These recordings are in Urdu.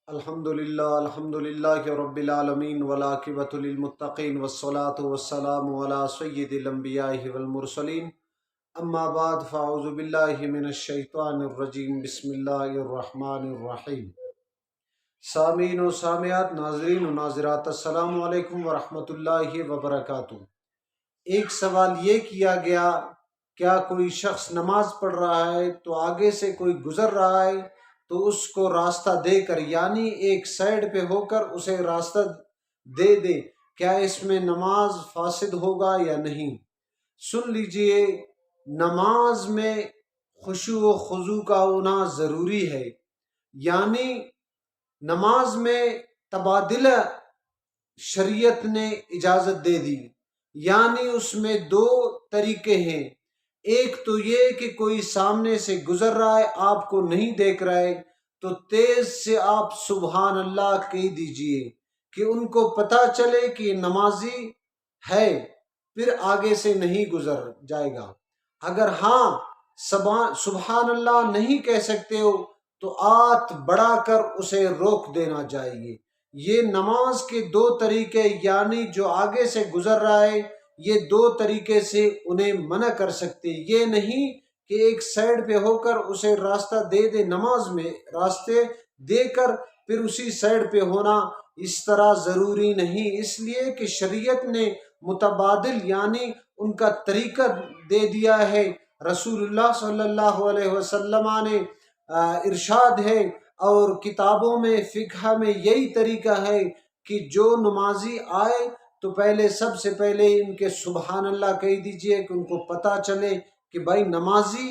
الحمدللہ رب العالمین والعاقبۃ للمتقین والصلاة والسلام علی سید الانبیاء والمرسلین اما بعد فاعوذ باللہ من الشیطان الرجیم بسم اللہ الرحمن الرحیم۔ سامعین و سامعات، ناظرین و ناظرات، السلام علیکم ورحمۃ اللہ وبرکاتہ۔ ایک سوال یہ کیا گیا، کیا کوئی شخص نماز پڑھ رہا ہے تو آگے سے کوئی گزر رہا ہے تو اس کو راستہ دے کر، یعنی ایک سائیڈ پہ ہو کر اسے راستہ دے، کیا اس میں نماز فاسد ہوگا یا نہیں؟ سن لیجئے، نماز میں خشوع و خضوع کا ہونا ضروری ہے، یعنی نماز میں تبادلہ شریعت نے اجازت دے دی، یعنی اس میں دو طریقے ہیں۔ ایک تو یہ کہ کوئی سامنے سے گزر رہا ہے، آپ کو نہیں دیکھ رہا ہے، تو تیز سے آپ سبحان اللہ کہہ دیجئے کہ ان کو پتہ چلے کہ یہ نمازی ہے، پھر آگے سے نہیں گزر جائے گا۔ اگر ہاں سبحان اللہ نہیں کہہ سکتے ہو تو ہاتھ بڑھا کر اسے روک دینا چاہیے۔ یہ نماز کے دو طریقے، یعنی جو آگے سے گزر رہا ہے یہ دو طریقے سے انہیں منع کر سکتے، یہ نہیں کہ ایک سائیڈ پہ ہو کر اسے راستہ دے نماز میں راستے دے کر پھر اسی سائیڈ پہ ہونا، اس طرح ضروری نہیں، اس لیے کہ شریعت نے متبادل یعنی ان کا طریقہ دے دیا ہے۔ رسول اللہ صلی اللہ علیہ وسلم نے ارشاد ہے، اور کتابوں میں فقہ میں یہی طریقہ ہے کہ جو نمازی آئے تو سب سے پہلے ان کے سبحان اللہ کہہ دیجئے کہ ان کو پتہ چلے کہ بھائی نمازی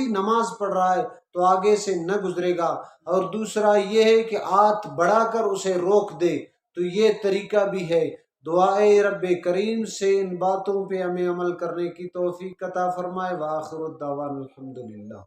نماز پڑھ رہا ہے تو آگے سے نہ گزرے گا۔ اور دوسرا یہ ہے کہ ہاتھ بڑھا کر اسے روک دے، تو یہ طریقہ بھی ہے۔ دعائے رب کریم سے ان باتوں پہ ہمیں عمل کرنے کی توفیق عطا فرمائے۔ وآخر الدعوانا الحمدللہ۔